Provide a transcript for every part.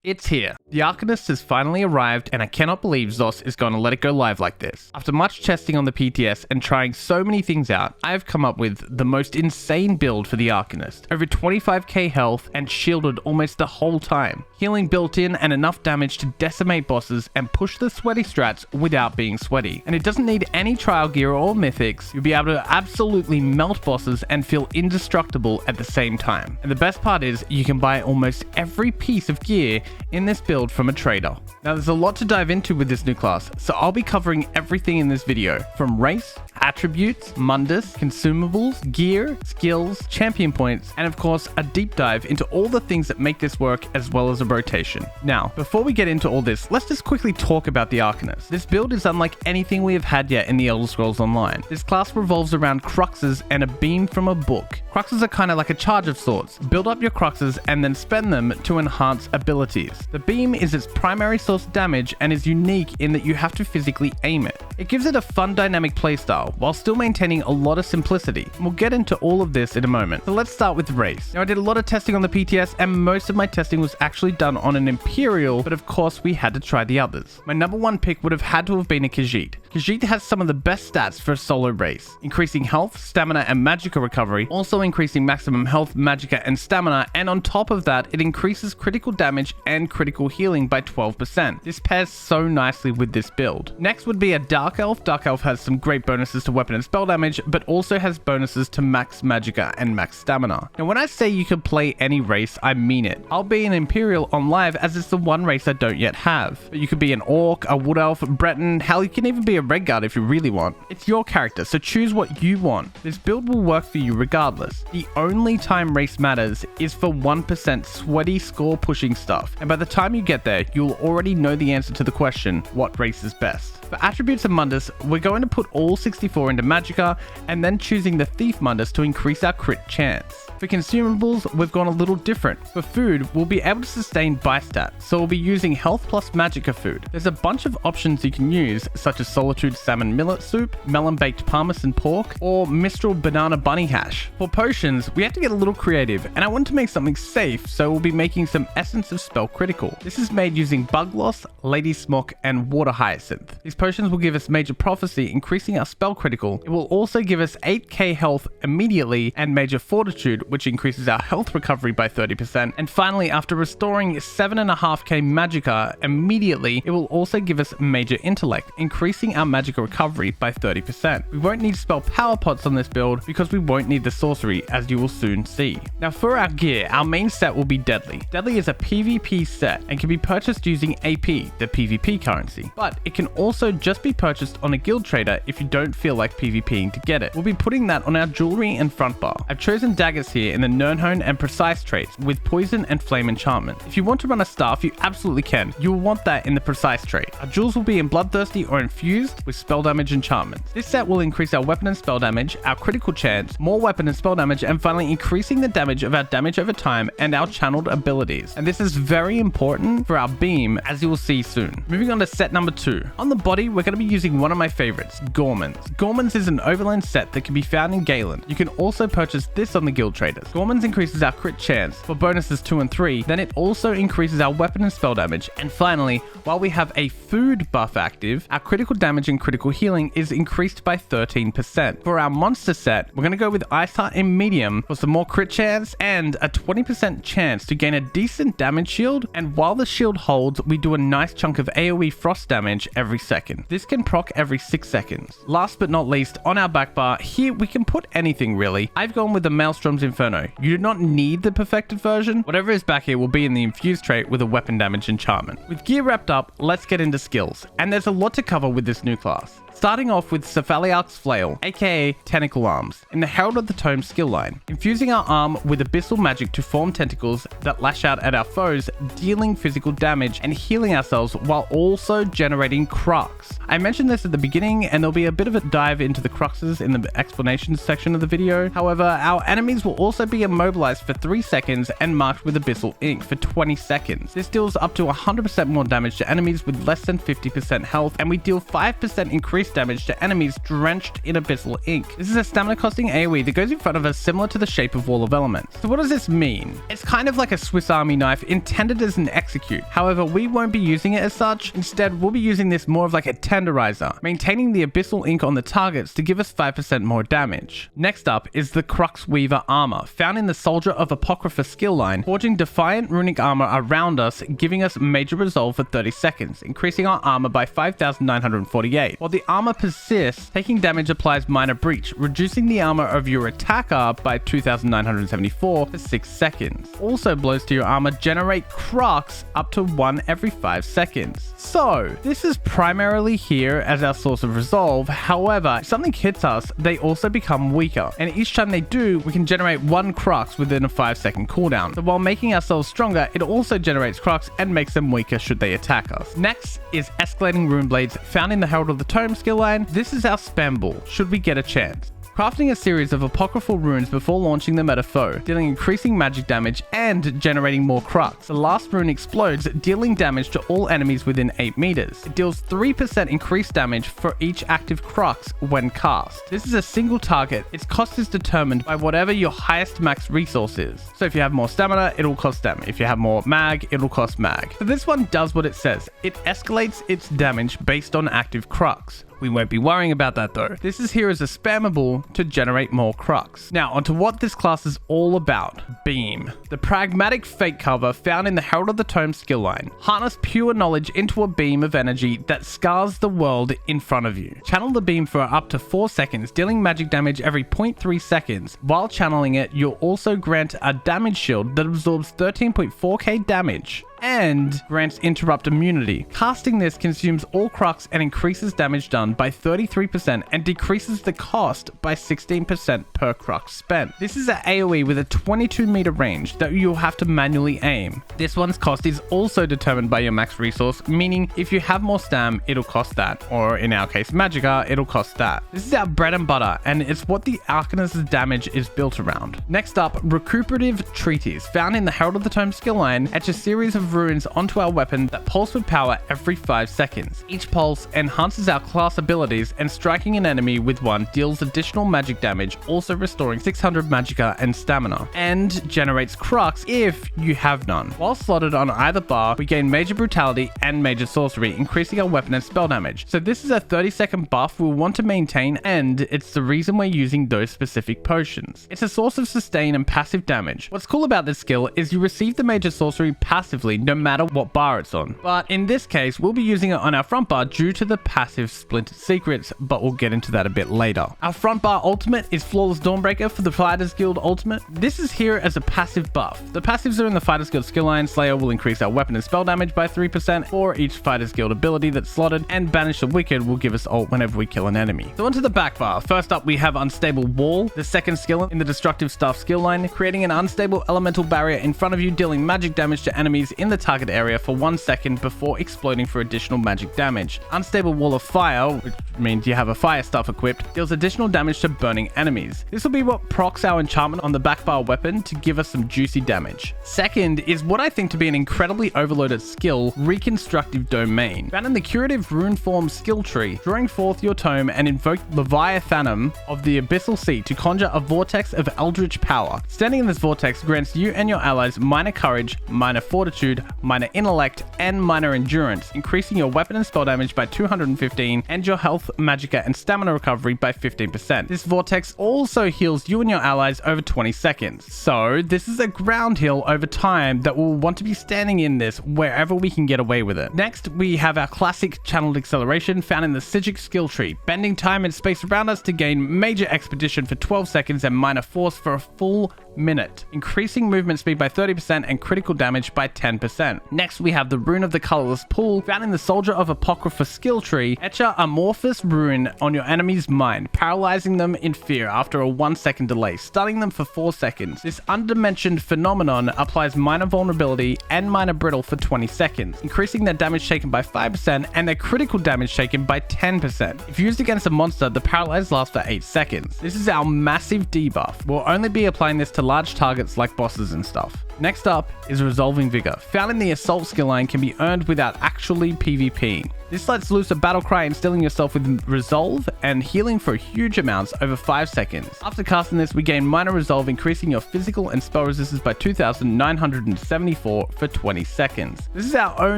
It's here. The Arcanist has finally arrived, and I cannot believe Zos is going to let it go live like this. After much testing on the PTS and trying so many things out, I have come up with the most insane build for the Arcanist. Over 25k health and shielded almost the whole time. Healing built in and enough damage to decimate bosses and push the sweaty strats without being sweaty. And it doesn't need any trial gear or mythics. You'll be able to absolutely melt bosses and feel indestructible at the same time. And the best part is you can buy almost every piece of gear in this build from a trader. Now there's a lot to dive into with this new class, so I'll be covering everything in this video, from race, attributes, Mundus, consumables, gear, skills, champion points, and of course a deep dive into all the things that make this work as well as a rotation. Now, before we get into all this, let's just quickly talk about the Arcanist. This build is unlike anything we have had yet in the Elder Scrolls Online. This class revolves around cruxes and a beam from a book. Cruxes are kind of like a charge of sorts. Build up your cruxes and then spend them to enhance abilities. The beam is its primary source of damage and is unique in that you have to physically aim it. It gives it a fun dynamic playstyle while still maintaining a lot of simplicity. And we'll get into all of this in a moment. So let's start with race. Now I did a lot of testing on the PTS and most of my testing was actually done on an Imperial, but of course we had to try the others. My number one pick would have had to have been a Khajiit. Khajiit has some of the best stats for a solo race, increasing health, stamina, and Magicka recovery, also increasing maximum health, Magicka, and stamina, and on top of that, it increases critical damage and critical healing by 12%. This pairs so nicely with this build. Next would be a Dark Elf. Dark Elf has some great bonuses to weapon and spell damage, but also has bonuses to max Magicka and max stamina. Now when I say you can play any race, I mean it. I'll be an Imperial on live as it's the one race I don't yet have. But you could be an Orc, a Wood Elf, Breton, hell you can even be a Redguard if you really want. It's your character, so choose what you want. This build will work for you regardless. The only time race matters is for 1% sweaty score pushing stuff, and by the time you get there, you'll already know the answer to the question, what race is best. For attributes of Mundus, we're going to put all 64 into Magicka, and then choosing the Thief Mundus to increase our crit chance. For consumables, we've gone a little different. For food, we'll be able to sustain by stat, so we'll be using health plus Magicka food. There's a bunch of options you can use, such as Solitude Salmon Millet Soup, Melon Baked Parmesan Pork, or Mistral Banana Bunny Hash. For potions, we have to get a little creative, and I want to make something safe, so we'll be making some Essence of Spell Critical. This is made using Bug Loss, Lady Smock, and Water Hyacinth. These potions will give us Major Prophecy, increasing our spell critical. It will also give us 8k health immediately, and Major Fortitude, which increases our health recovery by 30%. And finally, after restoring 7.5k Magicka immediately, it will also give us Major Intellect, increasing our Magicka recovery by 30%. We won't need spell power pots on this build because we won't need the sorcery, as you will soon see. Now for our gear, our main set will be Deadly. Deadly is a PvP set and can be purchased using AP, the PvP currency, but it can also just be purchased on a guild trader if you don't feel like PvPing to get it. We'll be putting that on our jewelry and front bar. I've chosen daggers here in the Nirnhone and Precise traits with Poison and Flame Enchantment. If you want to run a staff, you absolutely can. You will want that in the Precise trait. Our jewels will be in Bloodthirsty or Infused with spell damage enchantments. This set will increase our weapon and spell damage, our critical chance, more weapon and spell damage, and finally increasing the damage of our damage over time and our channeled abilities. And this is very important for our beam, as you will see soon. Moving on to set number 2. On the body, we're going to be using one of my favorites, Gormans. Gormans is an overland set that can be found in Galen. You can also purchase this on the guild traders. Gormans increases our crit chance for bonuses 2 and 3, then it also increases our weapon and spell damage. And finally, while we have a food buff active, our critical damage and critical healing is increased by 13%. For our monster set, we're going to go with Ice Heart in medium for some more crit chance and a 20% chance to gain a decent damage shield, and while the shield holds, we do a nice chunk of AoE frost damage every second. This can proc every 6 seconds. Last but not least, on our back bar, here we can put anything really. I've gone with the Maelstrom's Inferno. You do not need the perfected version. Whatever is back here will be in the infused trait with a weapon damage enchantment. With gear wrapped up, let's get into skills. And there's a lot to cover with this new class. Starting off with Cephaliarch's Flail, aka Tentacle Arms, in the Herald of the Tome skill line. Infusing our arm with abyssal magic to form tentacles that lash out at our foes, dealing physical damage and healing ourselves while also generating crux. I mentioned this at the beginning and there'll be a bit of a dive into the cruxes in the explanation section of the video. However, our enemies will also be immobilized for 3 seconds and marked with abyssal ink for 20 seconds. This deals up to 100% more damage to enemies with less than 50% health, and we deal 5% increase increased damage to enemies drenched in abyssal ink. This is a stamina costing AoE that goes in front of us, similar to the shape of Wall of Elements. So what does this mean? It's kind of like a Swiss Army knife intended as an execute. However, we won't be using it as such. Instead, we'll be using this more of like a tenderizer, maintaining the abyssal ink on the targets to give us 5% more damage. Next up is the Crux Weaver armor, found in the Soldier of Apocrypha skill line, forging defiant runic armor around us, giving us major resolve for 30 seconds, increasing our armor by 5,948. While the armor persists, taking damage applies minor breach, reducing the armor of your attacker by 2,974 for 6 seconds. Also, blows to your armor generate Crux up to 1 every 5 seconds. So, this is primarily here as our source of resolve. However, if something hits us, they also become weaker, and each time they do, we can generate 1 Crux within a 5-second cooldown. So while making ourselves stronger, it also generates Crux and makes them weaker should they attack us. Next is Escalating Rune Blades, found in the Herald of the Tome skill line. This is our spam ball, should we get a chance. Crafting a series of apocryphal runes before launching them at a foe, dealing increasing magic damage and generating more Crux. The last rune explodes, dealing damage to all enemies within 8 meters. It deals 3% increased damage for each active Crux when cast. This is a single target. Its cost is determined by whatever your highest max resource is. So if you have more stamina, it'll cost stamina. If you have more mag, it'll cost mag. So this one does what it says. It escalates its damage based on active Crux. We won't be worrying about that though. This is here as a spammable to generate more Crux. Now onto what this class is all about. Beam. The pragmatic fate cover found in the Herald of the Tome skill line. Harness pure knowledge into a beam of energy that scars the world in front of you. Channel the beam for up to 4 seconds, dealing magic damage every 0.3 seconds. While channeling it, you'll also grant a damage shield that absorbs 13.4k damage and grants interrupt immunity. Casting this consumes all Crux and increases damage done by 33% and decreases the cost by 16% per Crux spent. This is an AoE with a 22 meter range that you'll have to manually aim. This one's cost is also determined by your max resource, meaning if you have more stam, it'll cost that, or in our case Magicka, it'll cost that. This is our bread and butter, and it's what the Arcanist's damage is built around. Next up, Recuperative Treatise, found in the Herald of the Tome skill line. Etch a series of runes onto our weapon that pulse with power every 5 seconds. Each pulse enhances our class abilities, and striking an enemy with one deals additional magic damage, also restoring 600 magicka and stamina, and generates Crux if you have none. While slotted on either bar, we gain major brutality and major sorcery, increasing our weapon and spell damage. So this is a 30-second buff we'll want to maintain, and it's the reason we're using those specific potions. It's a source of sustain and passive damage. What's cool about this skill is you receive the major sorcery passively no matter what bar it's on. But in this case, we'll be using it on our front bar due to the passive Splintered Secrets, but we'll get into that a bit later. Our front bar ultimate is Flawless Dawnbreaker for the Fighters Guild ultimate. This is here as a passive buff. The passives are in the Fighters Guild skill line. Slayer will increase our weapon and spell damage by 3% for each Fighters Guild ability that's slotted, and Banish the Wicked will give us ult whenever we kill an enemy. So onto the back bar. First up, we have Unstable Wall, the second skill in the Destructive Staff skill line, creating an unstable elemental barrier in front of you, dealing magic damage to enemies in the target area for 1 second before exploding for additional magic damage. Unstable Wall of Fire, which means you have a fire stuff equipped, deals additional damage to burning enemies. This will be what procs our enchantment on the back bar weapon to give us some juicy damage. Second is what I think to be an incredibly overloaded skill, Reconstructive Domain. Found in the Curative Rune Form skill tree, drawing forth your tome and invoke Leviathanum of the Abyssal Sea to conjure a vortex of eldritch power. Standing in this vortex grants you and your allies minor courage, minor fortitude, minor intellect, and minor endurance, increasing your weapon and spell damage by 215 and your health, magicka, and stamina recovery by 15%. This vortex also heals you and your allies over 20 seconds. So this is a ground heal over time that we'll want to be standing in this wherever we can get away with it. Next, we have our classic Channeled Acceleration found in the Psijic skill tree, bending time and space around us to gain major expedition for 12 seconds and minor force for a full minute, increasing movement speed by 30% and critical damage by 10%. Next, we have the Rune of the Colorless Pool, found in the Soldier of Apocrypha skill tree. Etch a amorphous rune on your enemy's mind, paralyzing them in fear after a 1 second delay, stunning them for 4 seconds. This undimensioned phenomenon applies minor vulnerability and minor brittle for 20 seconds, increasing their damage taken by 5% and their critical damage taken by 10%. If used against a monster, the paralyze lasts for 8 seconds. This is our massive debuff. We'll only be applying this to large targets like bosses and stuff. Next up is Resolving Vigor, found in the Assault skill line, can be earned without actually PvPing. This lets loose a battle cry, instilling yourself with Resolve and healing for huge amounts over 5 seconds. After casting this, we gain minor Resolve, increasing your physical and spell resistance by 2,974 for 20 seconds. This is our Oh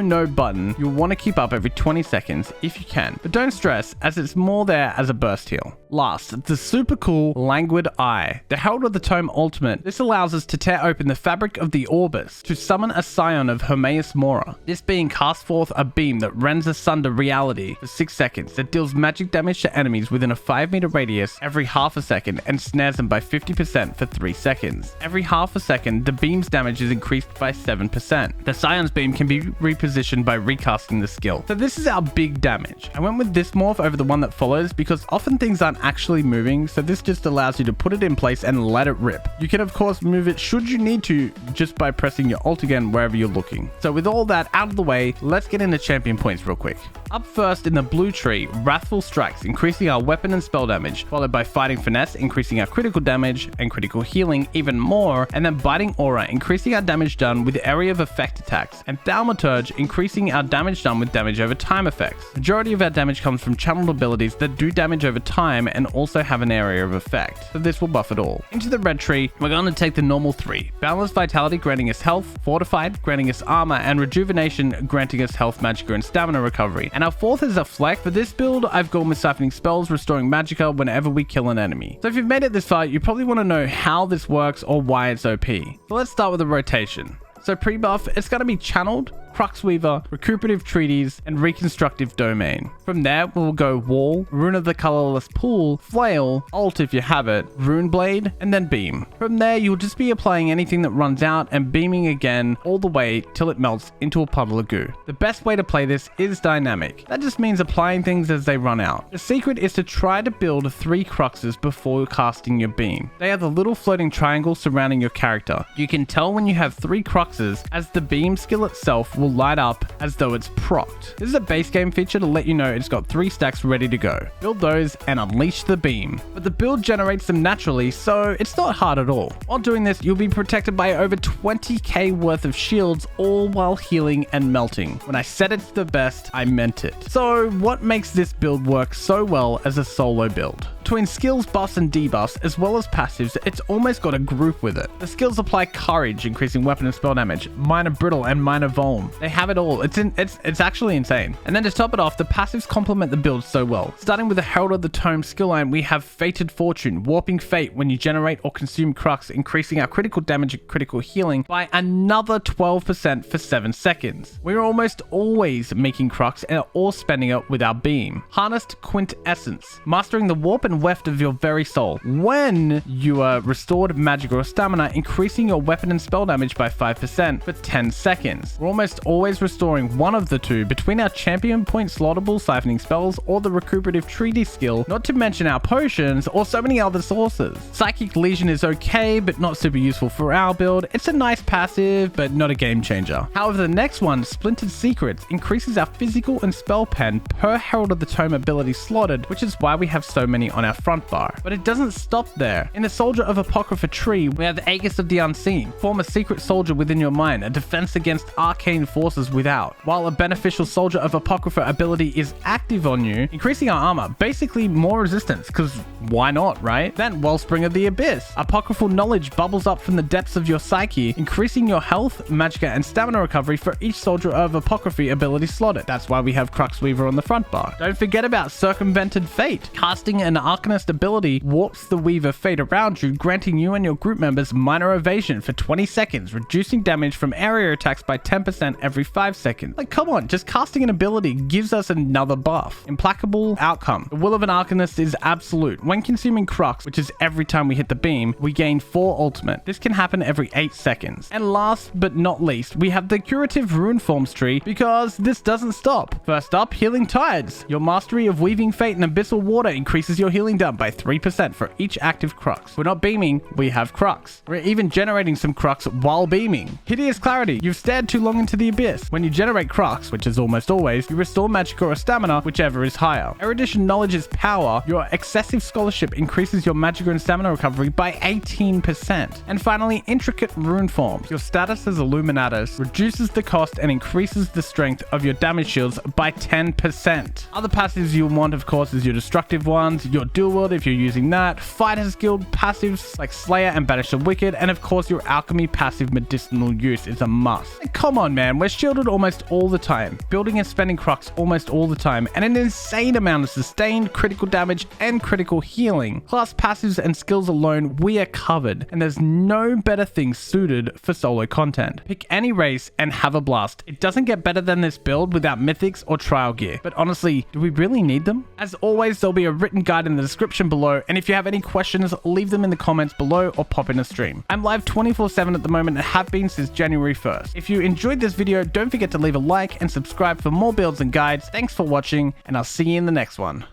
No button you'll want to keep up every 20 seconds if you can, but don't stress as it's more there as a burst heal. Last, the super cool Languid Eye, the Herald of the Tome ultimate. This allows us to tear open the fabric of the Orbis to summon a scion of Hermaeus Mora. This being cast forth a beam that rends asunder reality for 6 seconds that deals magic damage to enemies within a 5-meter radius every half a second and snares them by 50% for 3 seconds. Every half a second, the beam's damage is increased by 7%. The Scion's beam can be repositioned by recasting the skill. So this is our big damage. I went with this morph over the one that follows because often things aren't actually moving, so this just allows you to put it in place and let it rip. You can of course move it should you need to just by pressing your alt again wherever you're looking. So with all that out of the way, let's get into champion points real quick. Up first in the blue tree, Wrathful Strikes, increasing our weapon and spell damage, followed by Fighting Finesse, increasing our critical damage and critical healing even more, and then Biting Aura, increasing our damage done with area of effect attacks, and Thaumaturge, increasing our damage done with damage over time effects. Majority of our damage comes from channeled abilities that do damage over time and also have an area of effect, so this will buff it all. Into the red tree, we're going to take the normal 3. Balanced Vitality, granting us health, Fortified, granting us armor, and Rejuvenation, granting us health, magicka, and stamina recovery. And our 4th is a Fleck. For this build, I've gone with Siphoning Spells, restoring magicka whenever we kill an enemy. So if you've made it this far, you probably want to know how this works or why it's OP. So let's start with the rotation. So pre-buff, it's going to be Channeled, Cruxweaver, Recuperative Treaties, and Reconstructive Domain. From there, we'll go Wall, Rune of the Colorless Pool, Flail, Alt if you have it, Rune Blade, and then Beam. From there, you'll just be applying anything that runs out and beaming again all the way till it melts into a puddle of goo. The best way to play this is dynamic. That just means applying things as they run out. The secret is to try to build 3 Cruxes before casting your beam. They are the little floating triangles surrounding your character. You can tell when you have 3 Cruxes as the beam skill itself will light up as though it's procced. This is a base game feature to let you know it's got 3 stacks ready to go. Build those and unleash the beam. But the build generates them naturally, so it's not hard at all. While doing this, you'll be protected by over 20k worth of shields, all while healing and melting. When I said it's the best, I meant it. So what makes this build work so well as a solo build? Between skills, buffs, and debuffs, as well as passives, it's almost got a group with it. The skills apply Courage, increasing weapon and spell damage, Minor Brittle, and Minor Vuln. They have it all. It's actually insane. And then to top it off, the passives complement the build so well. Starting with the Herald of the Tome skill line, we have Fated Fortune, Warping Fate when you generate or consume Crux, increasing our critical damage and critical healing by another 12% for 7 seconds. We're almost always making Crux and or spending it with our beam. Harnessed Quintessence, mastering the warp and weft of your very soul. When you are restored magic or stamina, increasing your weapon and spell damage by 5% for 10 seconds. We're almost always restoring one of the two between our champion point slottable siphoning spells or the recuperative treaty skill, not to mention our potions or so many other sources. Psychic Legion is okay, but not super useful for our build. It's a nice passive, but not a game changer. However, the next one, Splintered Secrets, increases our physical and spell pen per Herald of the Tome ability slotted, which is why we have so many on our front bar. But it doesn't stop there. In the Soldier of Apocrypha tree, we have the Aegis of the Unseen. Form a secret soldier within your mind, a defense against arcane forces without. While a beneficial Soldier of Apocrypha ability is active on you, increasing our armor, basically more resistance, because why not, right? Then Wellspring of the Abyss. Apocryphal knowledge bubbles up from the depths of your psyche, increasing your health, magicka, and stamina recovery for each Soldier of Apocrypha ability slotted. That's why we have Cruxweaver on the front bar. Don't forget about Circumvented Fate. Casting an Arcanist ability warps the Weaver Fate around you, granting you and your group members minor evasion for 20 seconds, reducing damage from area attacks by 10% every 5 seconds. Like, come on, just casting an ability gives us another buff. Implacable Outcome. The will of an Arcanist is absolute. When consuming Crux, which is every time we hit the beam, we gain 4 ultimate. This can happen every 8 seconds. And last but not least, we have the Curative Rune Forms tree, because this doesn't stop. First up, Healing Tides. Your mastery of Weaving Fate and Abyssal Water increases your healing healing done by 3% for each active crux. We're not beaming, we have crux. We're even generating some crux while beaming. Hideous Clarity, you've stared too long into the abyss. When you generate crux, which is almost always, you restore Magicka or stamina, whichever is higher. Erudition Knowledge is power. Your excessive scholarship increases your Magicka and stamina recovery by 18%. And finally, Intricate Rune Forms. Your status as Illuminatus reduces the cost and increases the strength of your damage shields by 10%. Other passives you'll want, of course, is your destructive ones, your dual wield if you're using that, Fighter's Guild passives like Slayer and Banish the Wicked, and of course your alchemy passive medicinal use is a must. Like, come on man, we're shielded almost all the time, building and spending crux almost all the time, and an insane amount of sustained critical damage and critical healing. Plus passives and skills alone, we are covered, and there's no better thing suited for solo content. Pick any race and have a blast. It doesn't get better than this build without mythics or trial gear, but honestly, do we really need them? As always, there'll be a written guide in the description below, and if you have any questions, leave them in the comments below or pop in a stream. I'm live 24/7 at the moment and have been since January 1st. If you enjoyed this video, don't forget to leave a like and subscribe for more builds and guides. Thanks for watching, and I'll see you in the next one.